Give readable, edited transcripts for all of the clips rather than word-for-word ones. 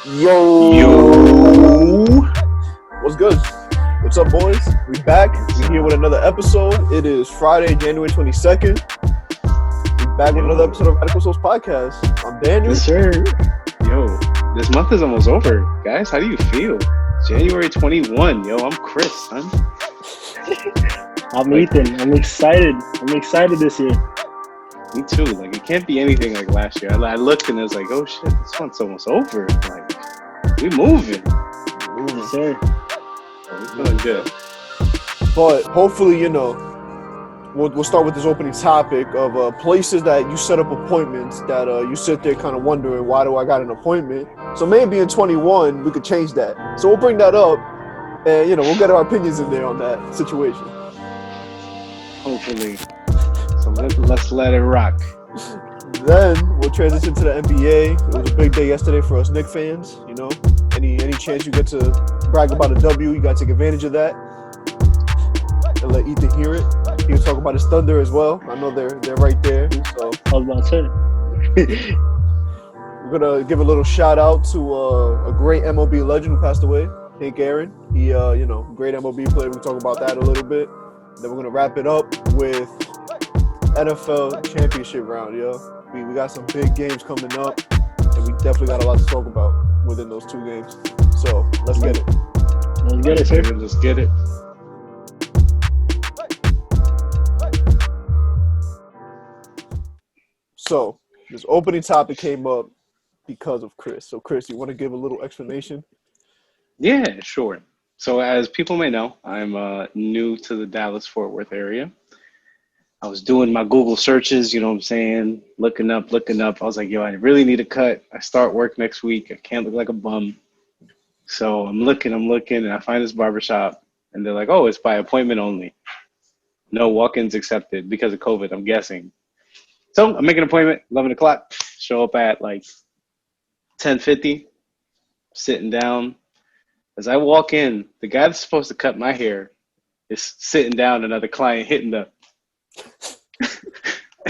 Yo, What's good? What's up, boys? We back. We here with another episode. It is Friday, January 22nd. We back with another episode of Radical Souls Podcast. I'm Daniel. yes sir. Yo, this month is almost over, guys. How do you feel? January 21. Yo, I'm Chris, son. I'm Ethan. I'm excited. This year. Me too. Like, it can't be anything like last year. I looked and I was like, oh shit, this month's almost over. Like, we moving. Yes, sir. We're feeling good. But hopefully, we'll start with this opening topic of places that you set up appointments that you sit there kind of wondering, why do I got an appointment? So maybe in 21, we could change that. So we'll bring that up and, we'll get our opinions in there on that situation. Hopefully. So let's let it rock. Then we'll transition to the NBA. It was a big day yesterday for us Knicks fans. Any chance you get to brag about a W, you got to take advantage of that and let Ethan hear it. He was talking about his Thunder as well. I know they're right there. So I was about to say. we're gonna give a little shout out to a great MLB legend who passed away, Hank Aaron. He, great MLB player. We'll talk about that a little bit. Then we're gonna wrap it up with NFL championship round, yo. We got some big games coming up, and we definitely got a lot to talk about within those two games. So let's get it. Let's get it, sir. Let's get it. So this opening topic came up because of Chris. So Chris, you want to give a little explanation? Yeah, sure. So as people may know, I'm new to the Dallas-Fort Worth area. I was doing my Google searches, you know what I'm saying? Looking up. I was like, yo, I really need a cut. I start work next week. I can't look like a bum. So I'm looking, and I find this barbershop, and they're like, oh, it's by appointment only. No walk-ins accepted because of COVID, I'm guessing. So I make an appointment, 11 o'clock, show up at like 10:50, sitting down. As I walk in, the guy that's supposed to cut my hair is sitting down, another client hitting the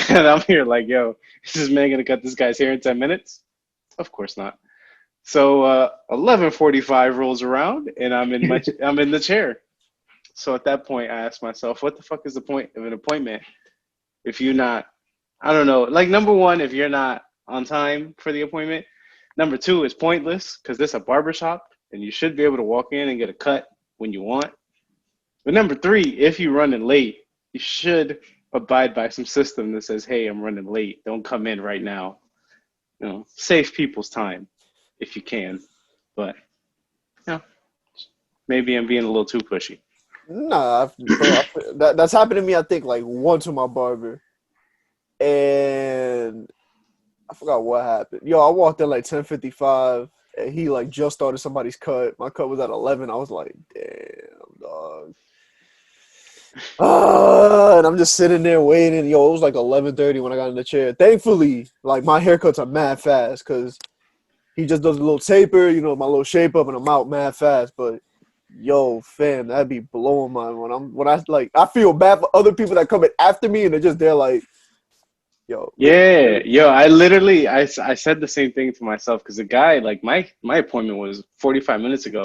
and I'm here like, yo, is this man gonna cut this guy's hair in 10 minutes? Of course not. So 11:45 rolls around, and I'm in the chair. So at that point, I asked myself, what the fuck is the point of an appointment if you're not, I don't know, like, number one, if you're not on time for the appointment. Number two, it's pointless because this is a barbershop, and you should be able to walk in and get a cut when you want. But number three, if you're running late, you should abide by some system that says, hey, I'm running late. Don't come in right now. Save people's time if you can. But, maybe I'm being a little too pushy. Nah, that's happened to me, I think, like once with my barber. And I forgot what happened. Yo, I walked in like 10:55, and he like just started somebody's cut. My cut was at 11. I was like, damn, dog. And I'm just sitting there waiting. Yo, it was like 11:30 when I got in the chair. Thankfully, like, my haircuts are mad fast because he just does a little taper, my little shape up, and I'm out mad fast. But yo, fam, that'd be blowing my I feel bad for other people that come in after me, and they're just there like, yo. Yeah, yo, I said the same thing to myself because the guy, like, my appointment was 45 minutes ago,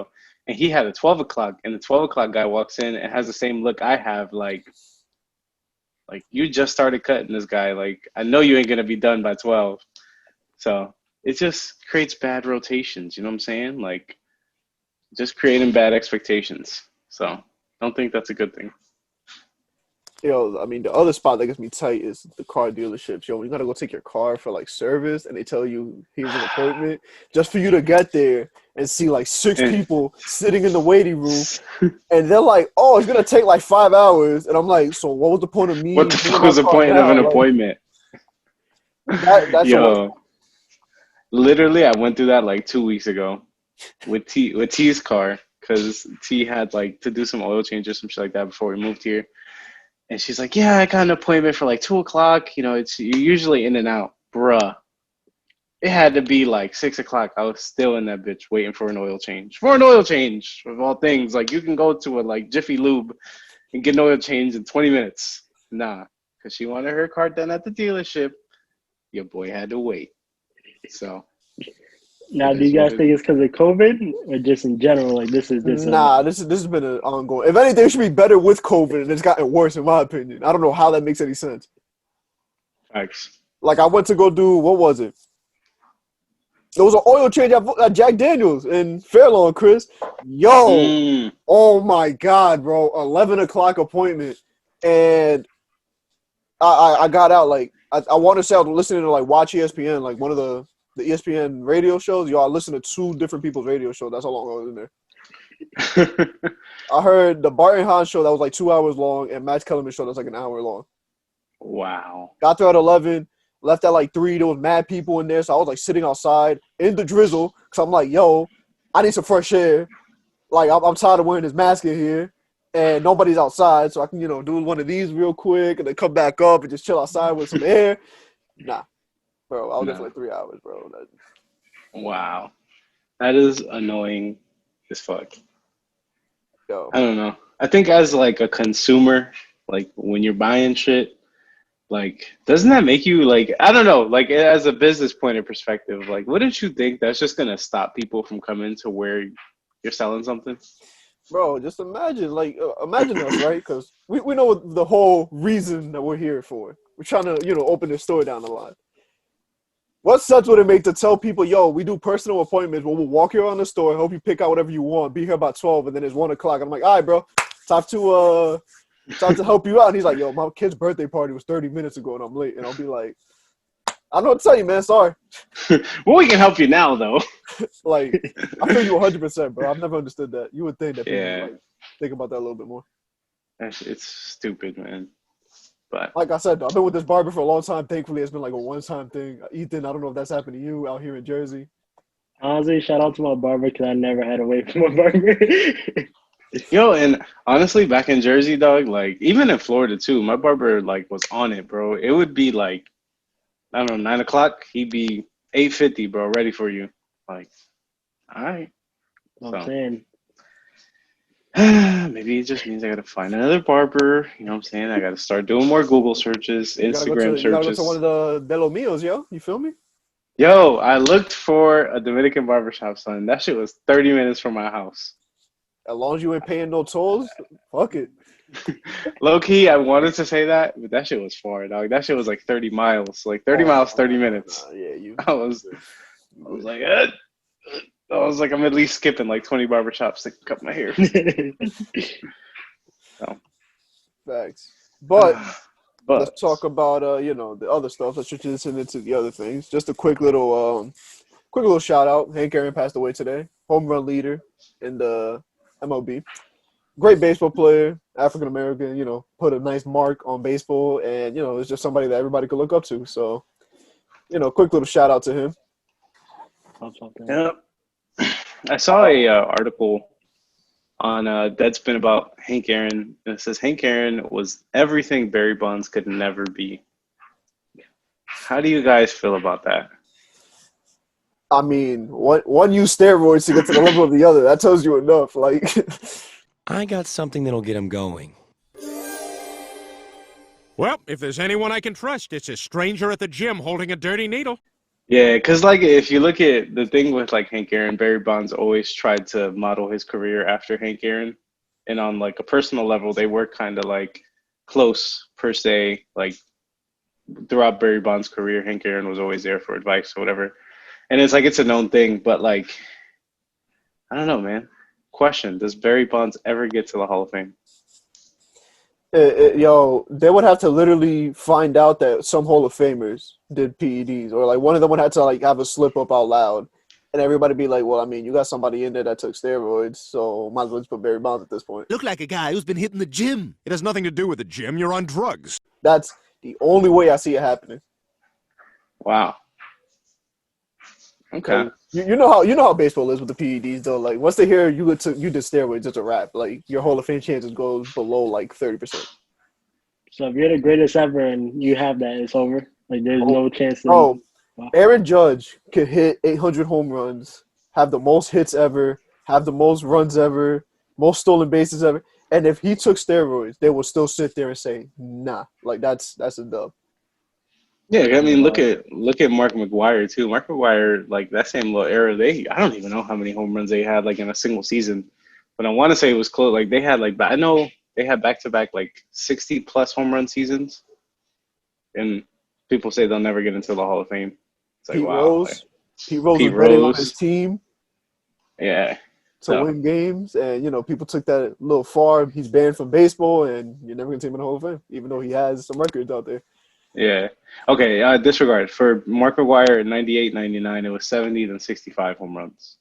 and he had a 12 o'clock, and the 12 o'clock guy walks in and has the same look I have, like you just started cutting this guy. Like, I know you ain't going to be done by 12. So it just creates bad rotations, you know what I'm saying? Like, just creating bad expectations. So I don't think that's a good thing. Yo, I mean, the other spot that gets me tight is the car dealerships. Yo, you gotta go take your car for like service, and they tell you here's an appointment just for you to get there and see like six people sitting in the waiting room, and they're like, "Oh, it's gonna take like 5 hours," and I'm like, "So what was the point of me? What the fuck was the point of an appointment?" That's yo, literally, I went through that like 2 weeks ago with T's car because T had like to do some oil change or some shit like that before we moved here. And she's like, yeah, I got an appointment for like 2 o'clock. You're usually in and out. Bruh. It had to be like 6 o'clock. I was still in that bitch waiting for an oil change. For an oil change, of all things. Like, you can go to a like Jiffy Lube and get an oil change in 20 minutes. Nah, because she wanted her car done at the dealership. Your boy had to wait. So Now, It do you is what guys it think is. it's because of COVID or just in general? Like this is just Nah, this has been an ongoing. If anything, it should be better with COVID, and it's gotten worse in my opinion. I don't know how that makes any sense. Facts. Like I went to go do what was it? There was an oil change at Jack Daniels in Fairlawn, Chris. Yo, Mm. oh my God, bro! 11 o'clock appointment, and I got out like I want to say I was listening to like Watch ESPN, like one of the ESPN radio shows. Yo, I listened to two different people's radio shows. That's how long I was in there. I heard the Bart and Hahn show that was like 2 hours long, and Matt Kellerman show that's like an hour long. Wow. Got there at 11, left at like 3. There was mad people in there, so I was like sitting outside in the drizzle because I'm like, yo, I need some fresh air. Like I'm tired of wearing this mask in here, and nobody's outside, so I can do one of these real quick and then come back up and just chill outside with some air. Nah, bro, I was there for No. like 3 hours, bro. Wow. That is annoying as fuck. Yo, I don't know. I think as like a consumer, like when you're buying shit, like doesn't that make you like I don't know, like as a business point of perspective, like wouldn't you think that's just gonna stop people from coming to where you're selling something? bro, just imagine, like, imagine us, right? Because we know what the whole reason that we're here for. We're trying to, open this store down the line. What sense would it make to tell people, yo, we do personal appointments where we'll walk you around the store, help you pick out whatever you want, be here about 12, and then it's 1 o'clock. I'm like, all right, bro, time to help you out. And he's like, yo, my kid's birthday party was 30 minutes ago and I'm late. And I'll be like, I don't know what to tell you, man. Sorry. Well, we can help you now, though. Like, I feel you 100%, bro. I've never understood that. You would think that people Yeah. would, like, think about that a little bit more. It's stupid, man. But Like I said, though, I've been with this barber for a long time. Thankfully, it's been like a one-time thing. Ethan, I don't know if that's happened to you out here in Jersey. honestly, shout out to my barber because I never had to wait for my barber. yo, and honestly, back in Jersey, dog, like even in Florida too, my barber like was on it, bro. It would be like I don't know, 9 o'clock. He'd be 8:50, bro, ready for you. Like, all right. I'm saying. Maybe it just means I gotta find another barber. You know what I'm saying? I gotta start doing more Google searches, You gotta go Instagram to one searches. of the De Los Mios, yo. You feel me? Yo, I looked for a Dominican barbershop, son. That shit was 30 minutes from my house. As long as you ain't paying no tolls, fuck it. Low key, I wanted to say that, but that shit was far, dog. That shit was like 30 miles. Like 30 miles, 30 minutes. Yeah, you. I was like, I was like, I'm at least skipping like 20 barbershops to cut my hair. So. Facts. But But let's talk about the other stuff. Let's transition into the other things. Just a quick little shout out. Hank Aaron passed away today. Home run leader in the MLB. Great baseball player, African American. Put a nice mark on baseball, and it's just somebody that everybody could look up to. So, quick little shout out to him. yeah. I saw a article on Deadspin about Hank Aaron, and it says Hank Aaron was everything Barry Bonds could never be. How do you guys feel about that? I mean, one used steroids to get to the level of the other. That tells you enough. Like, I got something that'll get him going. Well, if there's anyone I can trust, it's a stranger at the gym holding a dirty needle. Yeah, because like if you look at the thing with like Hank Aaron, Barry Bonds always tried to model his career after Hank Aaron, and on like a personal level, they were kind of like close per se. Like throughout Barry Bonds' career, Hank Aaron was always there for advice or whatever, and it's like it's a known thing. But like, I don't know, man. Question: does Barry Bonds ever get to the Hall of Fame? they would have to literally find out that some Hall of Famers did PEDs, or like one of them would have to like have a slip up out loud, and everybody be like, "Well, I mean, you got somebody in there that took steroids, so might as well just put Barry Bonds at this point." Look like a guy who's been hitting the gym. It has nothing to do with the gym. You're on drugs. That's the only way I see it happening. Wow. Okay. You know how baseball is with the PEDs though. Like once they hear you did steroids, it's a wrap. Like your Hall of Fame chances goes below like 30%. So if you're the greatest ever and you have that, it's over. Like there's no chance. Oh, Aaron Judge could hit 800 home runs, have the most hits ever, have the most runs ever, most stolen bases ever. And if he took steroids, they will still sit there and say, "Nah, like that's a dub." Yeah, I mean, look Uh, at Mark McGuire too. Mark McGuire, like that same little era, I don't even know how many home runs they had like in a single season, but I want to say it was close. Like they had like, I know they had back to back like 60 plus home run seasons, and people say they'll never get into the Hall of Fame. It's like Pete wow, like, Rose. Pete Rose was Pete betting on his Rose, team yeah. to So win games, and people took that a little far. He's banned from baseball, and you're never gonna see him in the Hall of Fame, even though he has some records out there. yeah, okay. Disregard for Mark McGuire in 98, 99. It was 70, then 65 home runs.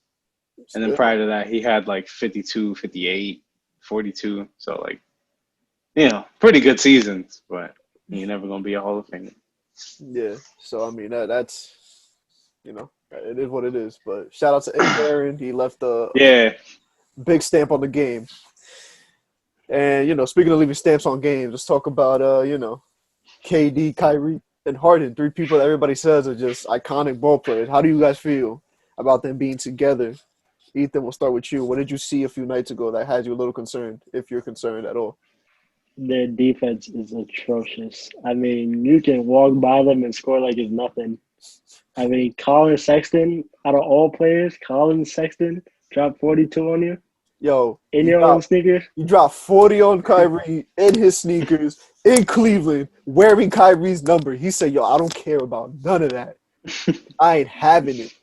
And then Still, prior to that, he had like 52, 58, 42. So, like, pretty good seasons, but you're never going to be a Hall of Famer. yeah. So I mean that's it is what it is. But shout out to Ed Aaron. He left a Yeah. big stamp on the game. And speaking of leaving stamps on games, let's talk about KD, Kyrie, and Hardin. Three people that everybody says are just iconic ball players. How do you guys feel about them being together? Ethan, we'll start with you. What did you see a few nights ago that had you a little concerned, if you're concerned at all? their defense is atrocious. I mean, you can walk by them and score like it's nothing. I mean, Colin Sexton, out of all players, Colin Sexton dropped 42 on you Yo, in he your own dropped, sneakers. he dropped 40 on Kyrie in his sneakers in Cleveland wearing Kyrie's number. He said, yo, I don't care about none of that. I ain't having it.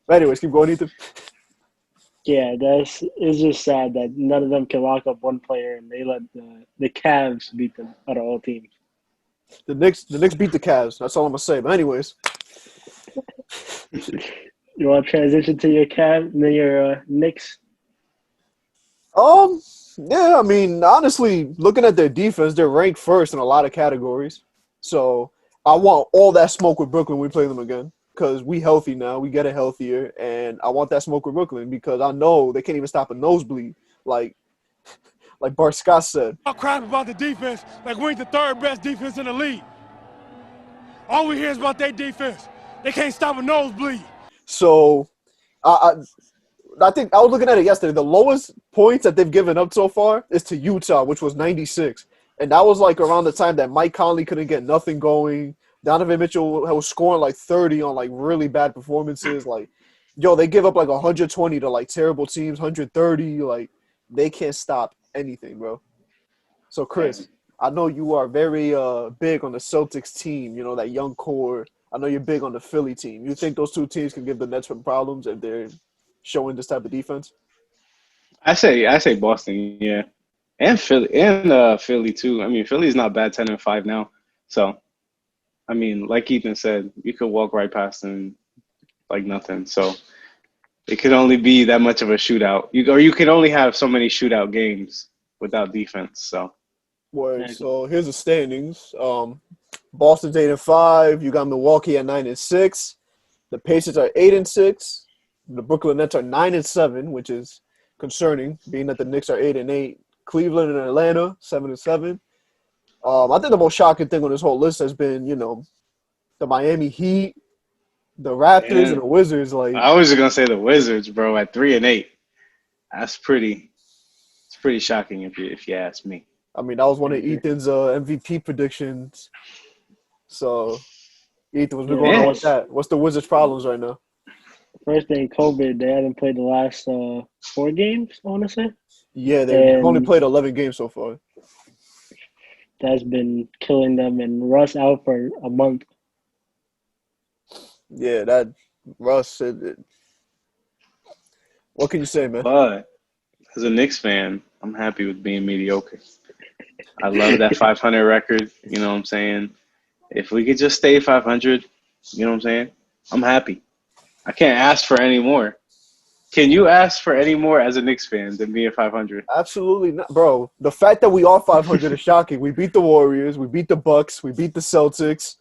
But anyways, keep going, Ethan. Yeah, it's just sad that none of them can lock up one player and they let the Cavs beat them out of all teams. The Knicks beat the Cavs. That's all I'm going to say. But anyways. You want to transition to your Cavs and then your Knicks? Yeah, I mean, honestly, looking at their defense, they're ranked first in a lot of categories. So I want all that smoke with Brooklyn when we play them again because we healthy now. We get it healthier, and I want that smoke with Brooklyn because I know they can't even stop a nosebleed. Like Bart Scott said. Talk crap about the defense like we ain't the third best defense in the league. All we hear is about their defense. They can't stop a nosebleed. So I think I was looking at it yesterday. The lowest points that they've given up so far is to Utah, which was 96. And that was like around the time that Mike Conley couldn't get nothing going. Donovan Mitchell was scoring like 30 on like really bad performances. Like, yo, they give up like 120 to like terrible teams, 130. Like, they can't stop anything, bro. So, Chris, I know you are very big on the Celtics team, that young core. I know you're big on the Philly team. You think those two teams can give the Nets some problems if they're showing this type of defense? I say Boston, yeah. And Philly too. I mean, Philly's not bad 10-5 now. So, I mean, like Ethan said, you could walk right past them like nothing. So, it could only be that much of a shootout. You can only have so many shootout games without defense. So, Word. So here's the standings. Boston's 8-5. You got Milwaukee at 9-6. The Pacers are 8-6. The Brooklyn Nets are 9-7, which is concerning, being that the Knicks are 8-8. Cleveland and Atlanta 7-7. I think the most shocking thing on this whole list has been, the Miami Heat, the Raptors, and and the Wizards. Like, I was just gonna say the Wizards, bro, at 3-8. It's pretty shocking if you ask me. I mean, that was one of Ethan's MVP predictions. So, Ethan, what's been going on with that? What's the Wizards' problems right now? First thing, COVID, they haven't played the last 4 games, I want to say. Yeah, they've only played 11 games so far. That's been killing them, and Russ out for a month. Yeah, that Russ. What can you say, man? But as a Knicks fan, I'm happy with being mediocre. I love that 500 record. You know what I'm saying? If we could just stay 500, you know what I'm saying? I'm happy. I can't ask for any more. Can you ask for any more as a Knicks fan than being 500? Absolutely not, bro. The fact that we are 500 is shocking. We beat the Warriors, we beat the Bucks, we beat the Celtics.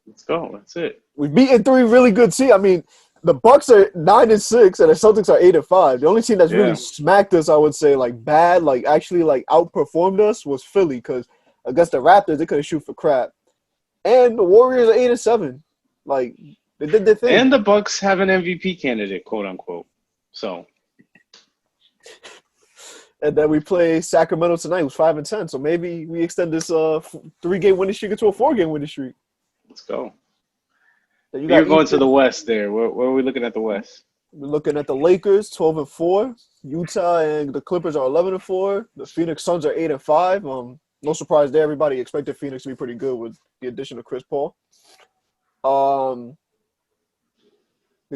Let's go. That's it. We've beaten 3 really good teams. I mean, the Bucks are 9-6 and the Celtics are 8-5. The only team that's really smacked us, I would say, like bad, like actually like outperformed us was Philly because against the Raptors they couldn't shoot for crap, and the Warriors are 8-7. Like they did their thing. And the Bucks have an MVP candidate, quote unquote. So. And then we play Sacramento tonight, who's 5-10. So maybe we extend this 3-game winning streak into a 4-game winning streak. Let's go. Then You're going to Ethan. the West there. Where are we looking at the West? We're looking at the Lakers, 12-4. Utah and the Clippers are 11-4. The Phoenix Suns are 8-5. No surprise there. Everybody expected Phoenix to be pretty good with the addition of Chris Paul. The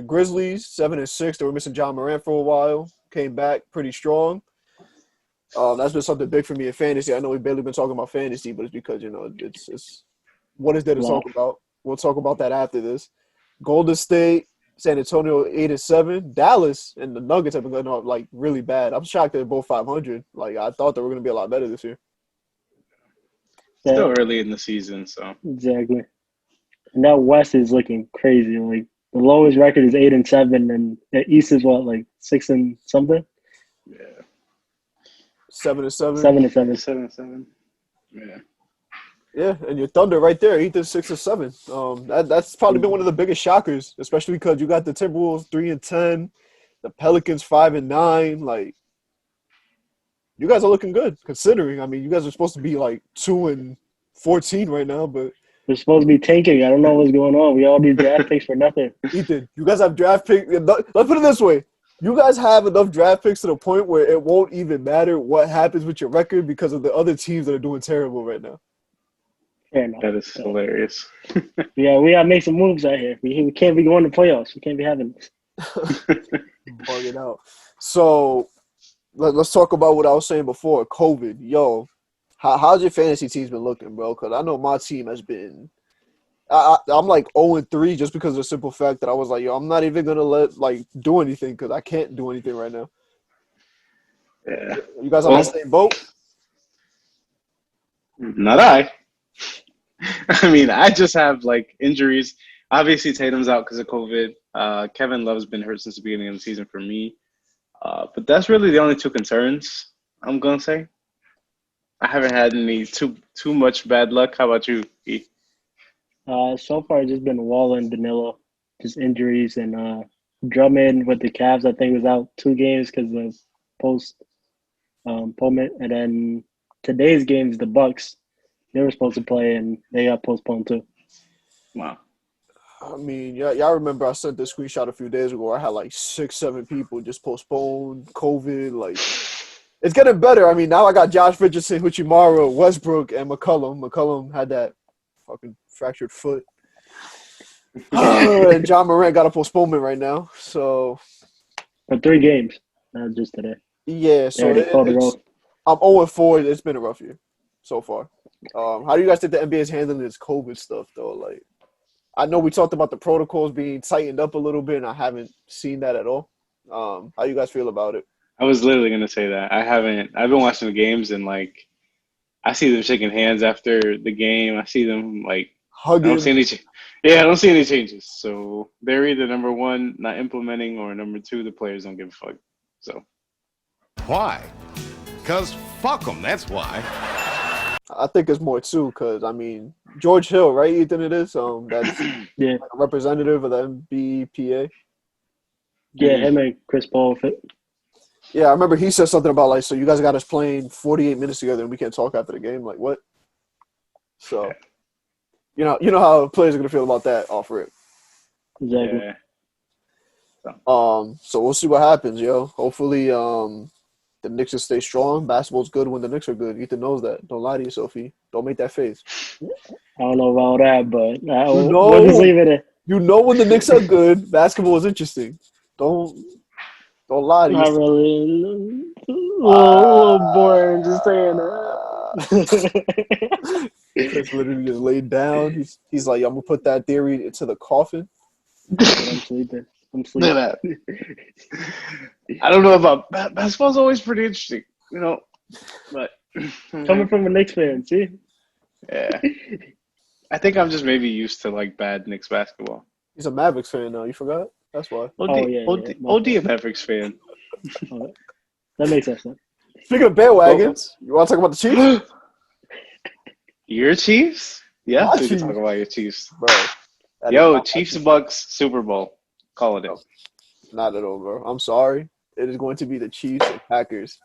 Grizzlies, 7-6. They were missing John Morant for a while. Came back pretty strong. That's been something big for me in fantasy. I know we've barely been talking about fantasy, but it's because, it's what is there to talk about? We'll talk about that after this. Golden State, San Antonio, 8-7. Dallas and the Nuggets have been going off like really bad. I'm shocked they're both 500. Like I thought they were going to be a lot better this year. Still early in the season, so exactly. And that West is looking crazy. Like the lowest record is 8-7, and the East is what, like 6 and something. Yeah. 7-7. 7-7. 7-7. Yeah. Yeah, and your Thunder right there, Ethan 6-7. That's probably been one of the biggest shockers, especially because you got the Timberwolves 3-10, the Pelicans 5-9. Like, you guys are looking good considering. I mean, you guys are supposed to be like 2-14 right now, but we're supposed to be tanking. I don't know what's going on. We all these draft picks for nothing. Ethan, you guys have draft picks. Let's put it this way: you guys have enough draft picks to the point where it won't even matter what happens with your record because of the other teams that are doing terrible right now. Fair enough. That is hilarious. Yeah, we gotta make some moves out here. We can't be going to playoffs. We can't be having this. Bugging out. So let's talk about what I was saying before. COVID, yo, how's your fantasy team's been looking, bro? Because I know my team has been. I'm like 0-3 just because of the simple fact that I was like, yo, I'm not even gonna do anything because I can't do anything right now. Yeah. You guys on the same boat? Not I. I mean, I just have like injuries. Obviously, Tatum's out because of COVID. Kevin Love's been hurt since the beginning of the season for me. But that's really the only two concerns I'm gonna say. I haven't had any too much bad luck. How about you, E? So far, it's just been Wall and Danilo, just injuries, and Drummond with the Cavs. I think was out 2 games because of postponement, and then today's games, the Bucks. They were supposed to play, and they got postponed too. Wow. I mean, y'all remember I sent this screenshot a few days ago where I had like 6-7 people just postponed, COVID. Like, it's getting better. I mean, now I got Josh Richardson, Huchimaru, Westbrook, and McCollum. McCollum had that fucking fractured foot. And John Morant got a postponement right now. So, For 3 games, not just today. yeah. So I'm 0-4. It's been a rough year so far. How do you guys think the NBA is handling this COVID stuff, though? Like, I know we talked about the protocols being tightened up a little bit, and I haven't seen that at all. How you guys feel about it? I was literally gonna say that. I've been watching the games and like I see them shaking hands after the game. I see them like Hugging. I don't see any changes. So they're either number one, not implementing, or number two, the players don't give a fuck. So why? Because fuck them, that's why. I think it's more too, because I mean George Hill, right? Ethan, it is. That's Yeah, a representative of the NBPA. yeah, him and Chris Paul fit. Yeah, I remember he said something about like, so you guys got us playing 48 minutes together and we can't talk after the game. Like, what? So, you know how players are gonna feel about that off rip. Exactly. yeah. So we'll see what happens, yo. Hopefully, the Knicks will stay strong. Basketball's good when the Knicks are good. Ethan knows that. Don't lie to yourself, E. Don't make that face. I don't know about that, but we'll just leave it at. You know when the Knicks are good, basketball is interesting. Don't lie to Not yourself. really. A little boring just saying that. Chris literally just laid down. He's like, I'm gonna put that theory into the coffin. I'm sleeping. Look at that. I don't know about basketball's always pretty interesting, but Coming from a Knicks fan, see? yeah. I think I'm just maybe used to like bad Knicks basketball. He's a Mavericks fan now. You forgot? That's why. OD a Mavericks fan. Oh, that makes sense. Speaking of bandwagons, you want to talk about the Chiefs? Your Chiefs? Yeah, My we can Chiefs. talk about your Chiefs. Bro. that is Yo, not- Chiefs Bucks Super Bowl. Call it in. Not at all, bro. I'm sorry. It is going to be the Chiefs and Packers.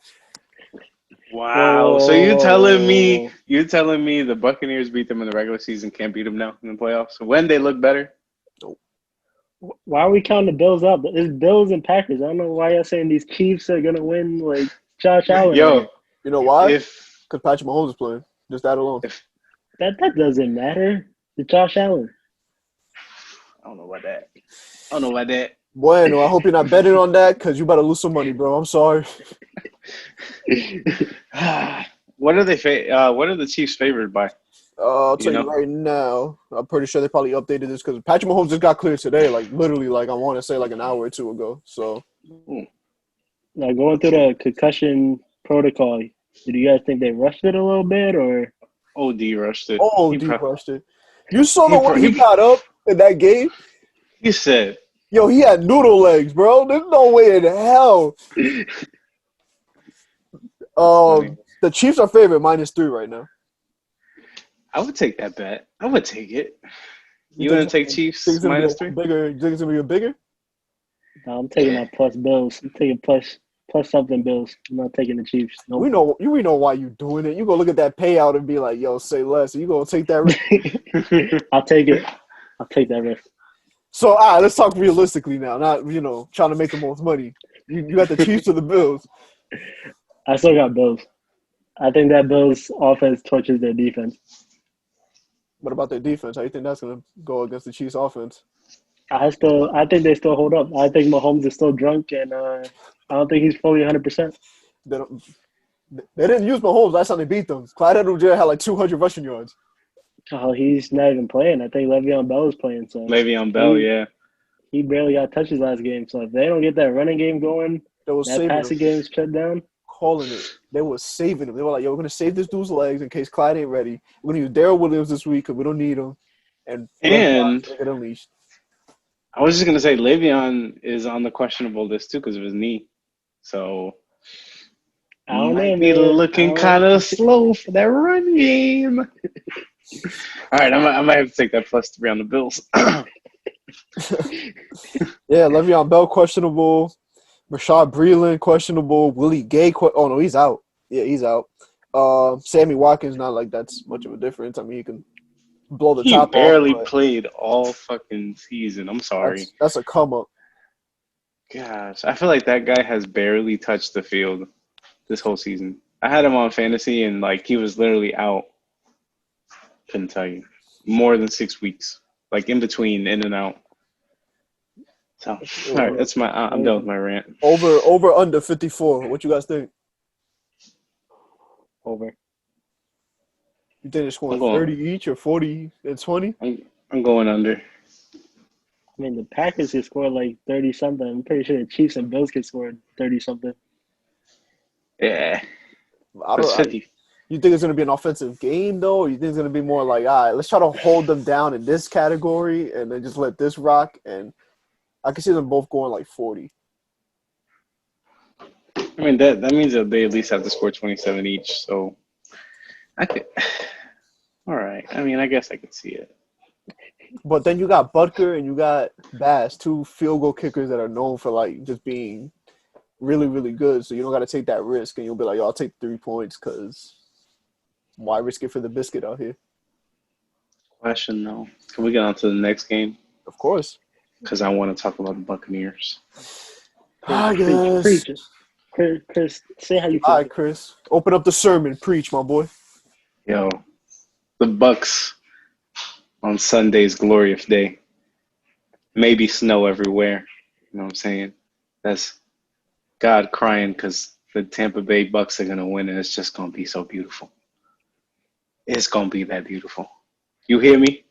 Wow. So you telling me the Buccaneers beat them in the regular season, can't beat them now in the playoffs? When they look better? Why are we counting the Bills out? It's Bills and Packers. I don't know why y'all saying these Chiefs are gonna win like Josh Allen. Yo, You know why? if Because Patrick Mahomes is playing. Just that alone. if That doesn't matter. It's Josh Allen. I don't know about that. I don't know about that. Bueno, I hope you're not betting on that because you better lose some money, bro. I'm sorry. What are what are the Chiefs favored by? I'll tell you right now. I'm pretty sure they probably updated this because Patrick Mahomes just got cleared today, like literally, like I want to say like an hour or two ago. So, Now going through the concussion protocol, did you guys think they rushed it a little bit or? OD rushed it. D rushed it. You saw the way he got up in that game? He said, Yo, he had noodle legs, bro. There's no way in hell. The Chiefs are favorite -3 right now. I would take that bet. I would take it. You want to take Chiefs -3? Bigger? You think it's gonna be a bigger? No, I'm taking that plus Bills. I'm taking plus something Bills. I'm not taking the Chiefs. Nope. We know why you doing it. You gonna look at that payout and be like, "Yo, say less." You gonna take that risk? I'll take it. I'll take that risk. So, all right, let's talk realistically now. Not trying to make the most money. You got the Chiefs or the Bills? I still got Bills. I think that Bills offense torches their defense. What about their defense? How you think that's gonna go against the Chiefs offense? I think they still hold up. I think Mahomes is still drunk, and I don't think he's fully 100%. They didn't use Mahomes last time they beat them. Clyde Edwards-Helaire had like 200 rushing yards. Oh, he's not even playing. I think Le'Veon Bell is playing. So Le'Veon Bell, yeah. He barely got touches last game. So if they don't get that running game going, that passing game shut down. Calling it. They were saving him. They were like, yo, we're going to save this dude's legs in case Clyde ain't ready. We're going to use Darrell Williams this week because we don't need him. And get unleashed. I was just going to say Le'Veon is on the questionable list too because of his knee. So I don't know, be looking kind of slow for that run game. All right, I might have to take that +3 on the Bills. Yeah, Le'Veon Bell questionable. Rashad Breeland questionable. Willie Gay oh no, he's out. Yeah, he's out. Sammy Watkins not like that's much of a difference. I mean, he can blow the top off. He barely played all fucking season. I'm sorry. That's a come up. Gosh, I feel like that guy has barely touched the field this whole season. I had him on fantasy and like he was literally out. Couldn't tell you. More than 6 weeks. Like in between, in and out. So, all right, that's I'm done with my rant. Over under 54. What you guys think? Over. You think they're scoring 30 each or 40 and 20? I'm going under. I mean, the Packers could score like 30-something. I'm pretty sure the Chiefs and Bills could score 30-something. Yeah. You think it's going to be an offensive game, though? Or you think it's going to be more like, all right, let's try to hold them down in this category and then just let this rock? And I can see them both going like 40. I mean, that means that they at least have to score 27 each. So, I could – all right. I mean, I guess I could see it. But then you got Butker and you got Bass, 2 field goal kickers that are known for, like, just being really, really good. So you don't got to take that risk. And you'll be like, yo, I'll take 3 points because why risk it for the biscuit out here? Question, though. Can we get on to the next game? Of course. Because I want to talk about the Buccaneers. I guess. Chris, say how you feel. All right, Chris. Open up the sermon. Preach, my boy. Yo, the Bucs on Sunday's glorious day. Maybe snow everywhere. You know what I'm saying? That's God crying because the Tampa Bay Bucs are going to win, and it's just going to be so beautiful. It's going to be that beautiful. You hear me?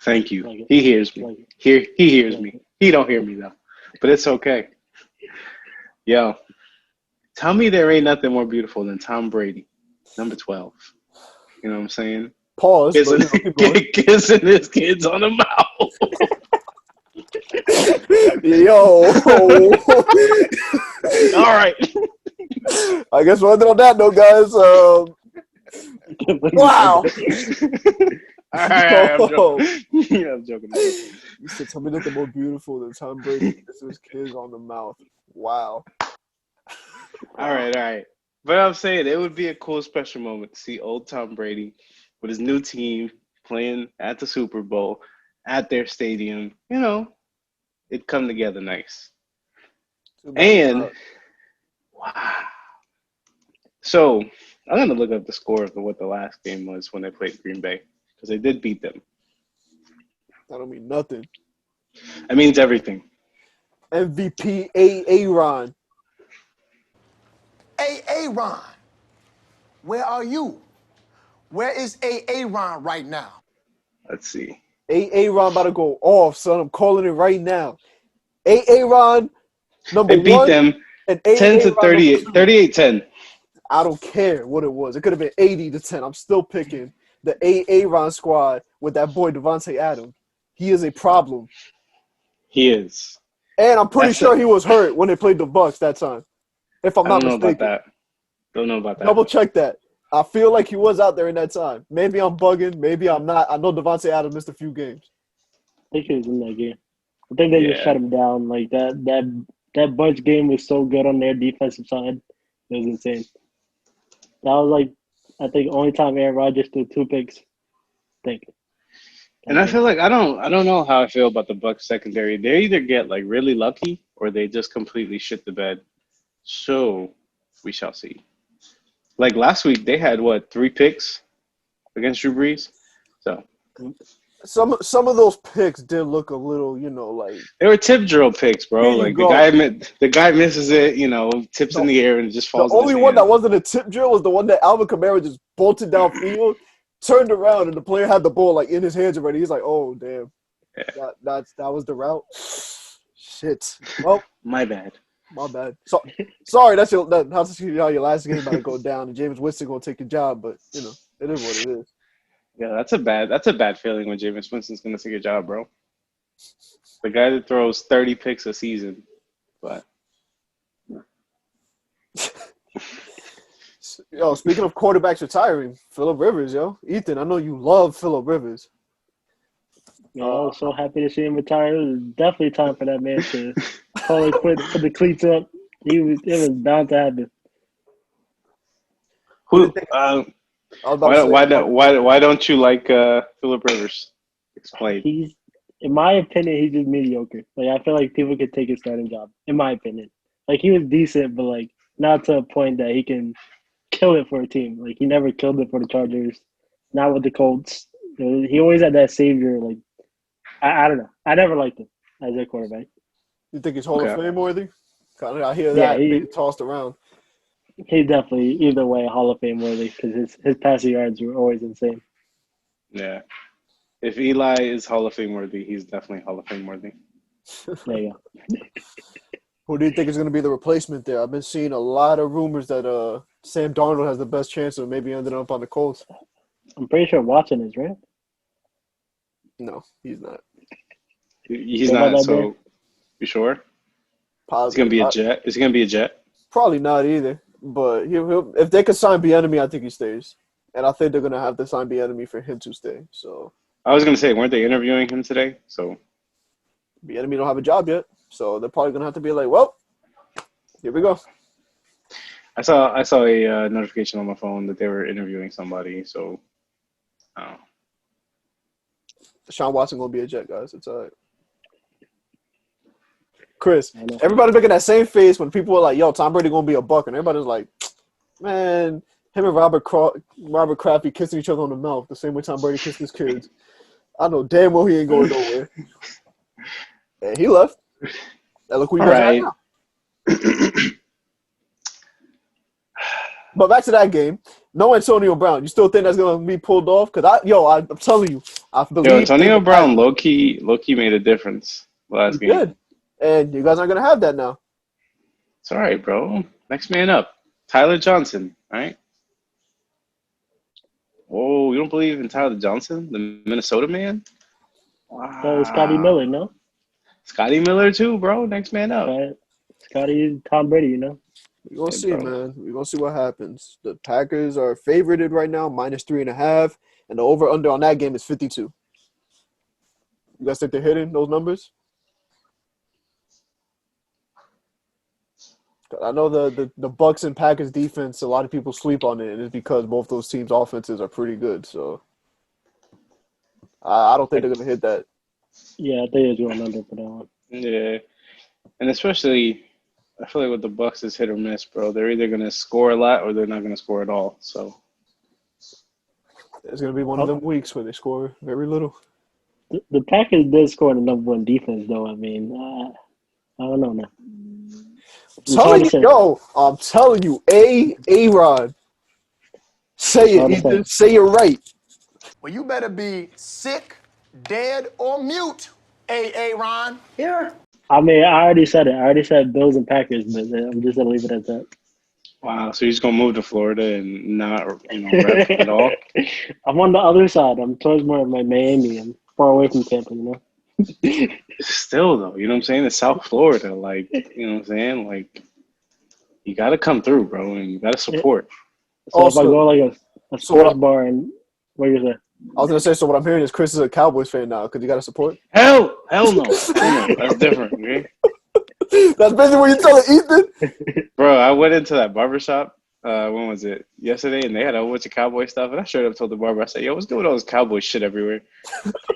Thank you. He hears me. He hears me. He don't hear me, though. But it's okay. Yo, tell me there ain't nothing more beautiful than Tom Brady, number 12. You know what I'm saying? Pause. Kissing his kids on the mouth. Yo. All right. I guess we'll end it on that note, guys. Wow. All right, I'm joking. Yeah, I'm joking. You said tell me nothing more beautiful than Tom Brady kissing his kids on the mouth. Wow. All right. But I'm saying it would be a cool special moment to see old Tom Brady with his new team playing at the Super Bowl at their stadium. You know, it'd come together nice. Too bad it's And not. wow. So I'm gonna look up the score of what the last game was when they played Green Bay because they did beat them. That don't mean nothing. That means everything. MVP Aaron. Hey, Aaron, where are you? Where is Aaron right now? Let's see. Aaron about to go off, son. I'm calling it right now. Aaron number They beat one them and 10 to Aaron number 38, two. 38-10. I don't care what it was. It could have been 80-10. I'm still picking the Aaron squad with that boy Devontae Adams. He is a problem. He is. And I'm pretty That's sure he was hurt when they played the Bucks that time. If I'm I not don't know about mistaken. that. Don't know about that. Double check that. I feel like he was out there in that time. Maybe I'm bugging. Maybe I'm not. I know Devontae Adams missed a few games. I think he was in that game. I think they just Yeah. shut him down. Like that Bucks game was so good on their defensive side. It was insane. That was like, I think, only time Aaron Rodgers threw 2 picks. I think. And I feel like I don't know how I feel about the Bucks secondary. They either get like really lucky or they just completely shit the bed. So we shall see. Like last week, they had 3 picks against Drew Brees. So Some of those picks did look a little, like they were tip drill picks, bro. Here you Like go. the guy misses it, tips in the air and it just the falls. only in his one hand. that wasn't a tip drill was the one that Alvin Kamara just bolted downfield, turned around, and the player had the ball like in his hands already. He's like, "Oh damn, Yeah. that was the route." Shit. Well, My bad. my bad. So sorry, that's how your last game about to go down, and James Winston gonna take your job, but it is what it is. Yeah, that's a bad feeling when Jameis Winston's gonna take a job, bro. The guy that throws 30 picks a season, but Yo, speaking of quarterbacks retiring, Phillip Rivers, yo. Ethan, I know you love Phillip Rivers. I was so happy to see him retire. It was definitely time for that man to call it quits, put the cleats up. It was bound to happen. who? I was about to say, Why don't you like Philip Rivers? Explain. He's, in my opinion, he's just mediocre. Like, I feel like people could take his starting job. In my opinion, like, he was decent, but like not to a point that he can kill it for a team. Like, he never killed it for the Chargers. Not with the Colts. He always had that savior. Like, I don't know. I never liked him as a quarterback. You think he's Hall of Okay. Fame worthy? Kind of, I hear Yeah, that being tossed around. He's definitely either way Hall of Fame worthy because his passing yards were always insane. Yeah. If Eli is Hall of Fame worthy, he's definitely Hall of Fame worthy. There you go. Who do you think is going to be the replacement there? I've been seeing a lot of rumors that Sam Darnold has the best chance of maybe ending up on the Colts. I'm pretty sure Watson is, right? No, he's not. He's What about not. that So, dude? you sure? It's Positive. gonna be a Jet. Is he gonna be a Jet? Probably not either. But he'll, if they could sign Bieniemy, I think he stays. And I think they're going to have to sign Bieniemy for him to stay. So I was gonna say, weren't they interviewing him today? So Bieniemy don't have a job yet. So they're probably going to have to be like, well, here we go. I saw a notification on my phone that they were interviewing somebody. So, Deshaun Watson going to be a Jet, guys. It's all right. Chris, I know. everybody making that same face when people were like, yo, Tom Brady going to be a Buck. And everybody's like, man, him and Robert Kraft be kissing each other on the mouth the same way Tom Brady kissed his kids. I know damn well he ain't going nowhere. And he left. And look who he all is right. now. But back to that game. No Antonio Brown. You still think that's going to be pulled off? Because I'm telling you, I believe Antonio Brown, low key made a difference last game. Good. And you guys aren't going to have that now. It's all right, bro. Next man up, Tyler Johnson. All right. Oh, you don't believe in Tyler Johnson, the Minnesota man? Wow. So Scotty Miller, no? Scotty Miller too, bro. Next man up. Right. Scotty, Tom Brady, you know? We're going to Hey, see, bro. man. We're going to see what happens. The Packers are favorited right now, -3.5. And the over-under on that game is 52. You guys think they're hitting those numbers? I know the Bucks and Packers defense. A lot of people sleep on it, and it's because both those teams' offenses are pretty good. So I don't think they're gonna hit that. Yeah, I think it's going under for that one. Yeah, and especially, I feel like with the Bucks, it's hit or miss, bro. They're either gonna score a lot or they're not gonna score at all. So It's gonna be one of them weeks where they score very little. The Packers did score the number one defense, though. I mean, I don't know now. I'm telling you, A-Rod. Say it, Ethan. Say it right. Well, you better be sick, dead, or mute, Ron. Here. I mean, I already said it. I already said Bills and Packers, but I'm just gonna leave it at that. wow, so you're just gonna move to Florida and not rep at all? I'm on the other side. I'm towards more of my Miami. I'm far away from Tampa, you know. Still though, you know what I'm saying? It's South Florida, like, you know what I'm saying? Like, you gotta come through, bro, and you gotta support. So also, if I go like a sports bar and what you say? I was gonna say. So what I'm hearing is Chris is a Cowboys fan now because you gotta support. Hell no. That's different, okay? That's basically what you're telling Ethan. Bro, I went into that barbershop. When was it? Yesterday, and they had a whole bunch of cowboy stuff. And I straight up told the barber, I said, "Yo, what's good with all this cowboy shit everywhere?"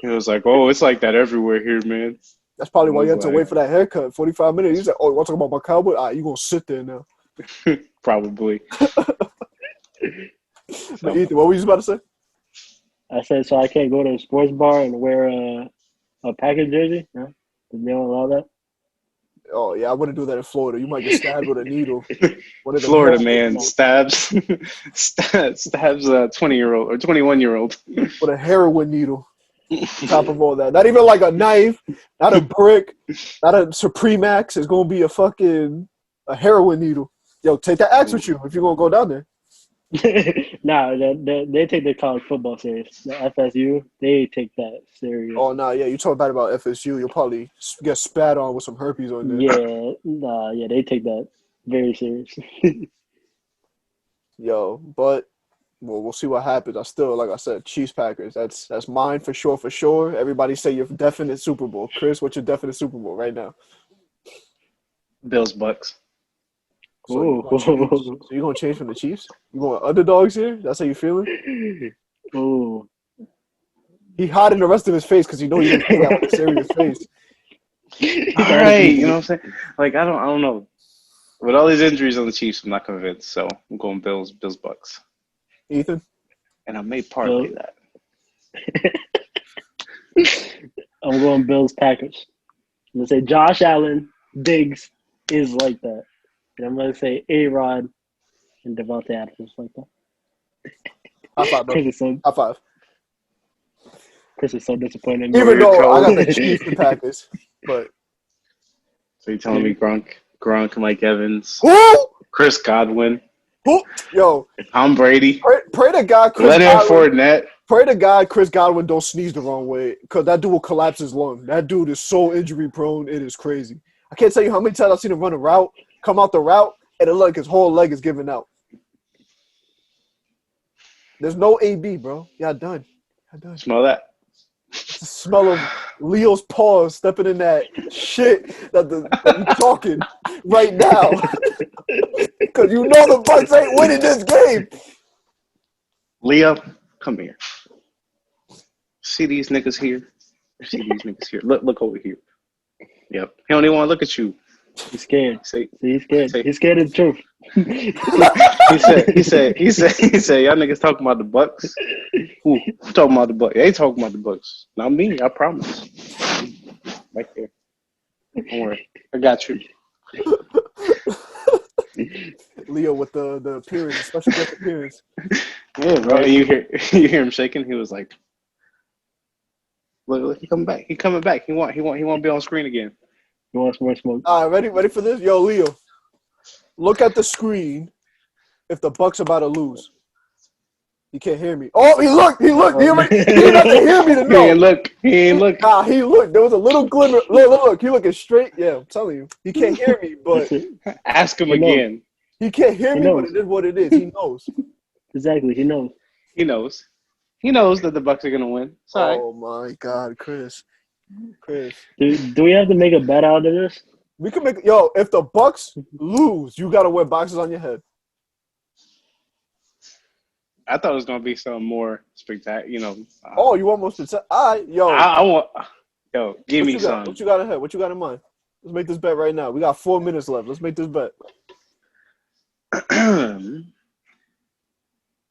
He was like, "Oh, it's like that everywhere here, man." That's probably why you had to wait for that haircut. 45 minutes. He's like, "Oh, you want to talk about my cowboy? All right, you gonna sit there now?" Probably. But Ethan, what were you about to say? I said, so I can't go to a sports bar and wear a Packers jersey? No? They don't allow that? Oh, yeah, I wouldn't do that in Florida. You might get stabbed with a needle. Florida man stabs a 20-year-old or 21-year-old with a heroin needle. On top of all that. Not even like a knife, not a brick, not a Supremax. It's going to be a heroin needle. Yo, take that axe with you if you're going to go down there. Nah, they take their college football serious. The FSU, they take that serious. Oh, nah, yeah, you talk bad about FSU, you'll probably get spat on with some herpes on there. Yeah, they take that very serious. Yo, but we'll see what happens. I still, like I said, Chiefs Packers. That's mine for sure. Everybody say your definite Super Bowl. Chris, what's your definite Super Bowl right now? Bills Bucks. So you're gonna change from the Chiefs? You going underdogs here? That's how you feeling? Ooh. He hiding the rest of his face because you know he didn't say that with a serious face. All right, you know what I'm saying? Like I don't know. With all these injuries on the Chiefs, I'm not convinced. So I'm going Bills Bucks. Ethan? And I may parlay that. I'm going Bills Packers. I'm gonna say Josh Allen, Diggs is like that. And I'm going to say A-Rod and Devontae Adams like that. High five, bro. High five. Chris is so disappointed. Even though I got the Chiefs and Packers. But. So you're telling me Gronk, Mike Evans, who? Chris Godwin. Who? Yo. Tom Brady. Pray to God Leonard Fournette. Pray to God Chris Godwin don't sneeze the wrong way because that dude will collapse his lung. That dude is so injury prone. It is crazy. I can't tell you how many times I've seen him run a route. Come out the route, and it look like his whole leg is giving out. There's no AB, bro. Y'all done. Smell that? It's the smell of Leo's paws stepping in that shit that you're talking right now. Because you know the Bucks ain't winning this game. Leo, come here. See these niggas here? Look over here. Yep. He don't even want to look at you. He's scared. He's scared. He's scared of the truth. he said, y'all niggas talking about the Bucks. Who talking about the Bucks? They talking about the Bucks. Not me, I promise. Right there. Don't worry. I got you. Leo with the appearance, special guest appearance. Yeah, bro. And you hear him shaking. He was like, "Look, he coming back. He coming back. He want to be on screen again." He wants more smoke. All right, ready for this? Yo, Leo, look at the screen. If the Bucks about to lose, he can't hear me. Oh, he looked. He didn't have to hear me to know. He ain't look. Nah, he looked. There was a little glimmer. Look. He looking straight. Yeah, I'm telling you, he can't hear me. But ask him again. He can't hear me, but it is what it is. He knows. Exactly. He knows. He knows that the Bucks are gonna win. Oh my God, Chris. Do we have to make a bet out of this? We can make if the Bucks lose, you gotta wear boxes on your head. I thought it was gonna be something more spectacular. You almost said, all right, I want. Give me some. What you got ahead? What you got in mind? Let's make this bet right now. We got 4 minutes left. Let's make this bet.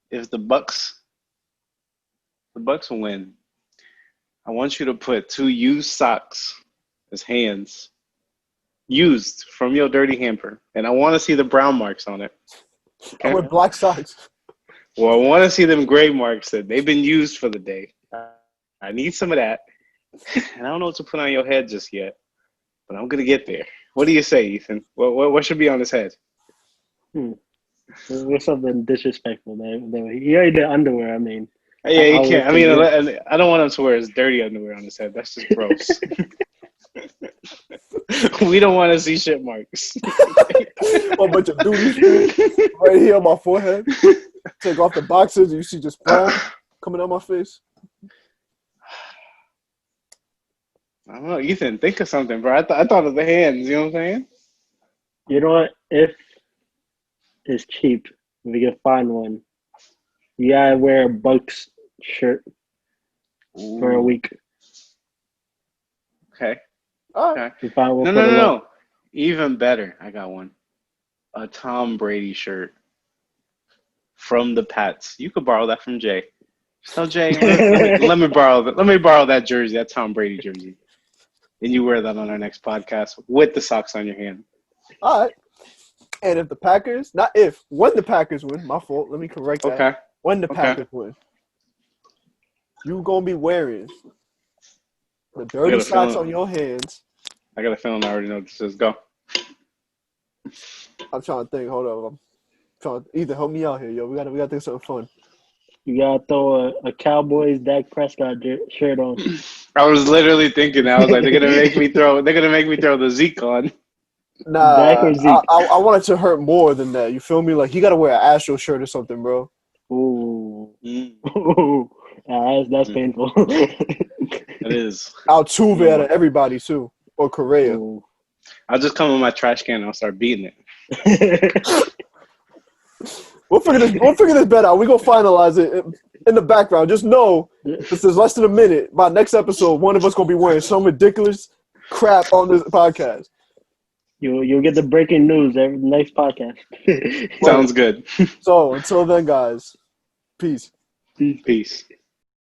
If the Bucks win, I want you to put 2 used socks as hands, used from your dirty hamper, and I want to see the brown marks on it. Okay? I wear black socks. Well, I want to see them gray marks that they've been used for the day. I need some of that, and I don't know what to put on your head just yet, but I'm gonna get there. What do you say, Ethan? What should be on his head? What's something disrespectful? He already did underwear. I mean, yeah, he can't. I mean, I don't want him to wear his dirty underwear on his head. That's just gross. We don't want to see shit marks. A bunch of duty right here on my forehead. Take off the boxes, and you see just brown coming out my face. I don't know, Ethan. Think of something, bro. I thought of the hands. You know what I'm saying? You know what? If it's cheap, if we can find one, you gotta wear a Bucks shirt for a week. Okay. Okay. No. Even better. I got one. A Tom Brady shirt from the Pats. You could borrow that from Jay. Just tell Jay, let me borrow that. Let me borrow that jersey, that Tom Brady jersey, and you wear that on our next podcast with the socks on your hand. All right. And if the Packers, when the Packers win, my fault. Let me correct that. Okay. When the Packers win, you gonna be wearing the dirty socks on your hands. I got a feeling I already know what this is. Go. I'm trying to think. Hold on. I'm trying to either help me out here, yo. We gotta think of something fun. You gotta throw a Cowboys Dak Prescott shirt on. I was literally thinking. I was like, they're gonna make me throw the Zeke on. Nah, Dak or Zeke? I want it to hurt more than that. You feel me? Like he gotta wear an Astro shirt or something, bro. Ooh. Ooh. That's painful. It is. Altuve out of everybody too, or Correa. Ooh. I'll just come with my trash can and I'll start beating it. We'll figure this bet out. We're gonna finalize it in the background. Just know this is less than a minute. By next episode, one of us gonna be wearing some ridiculous crap on this podcast. You'll get the breaking news every next podcast. Sounds good. So until then, guys, peace. Peace.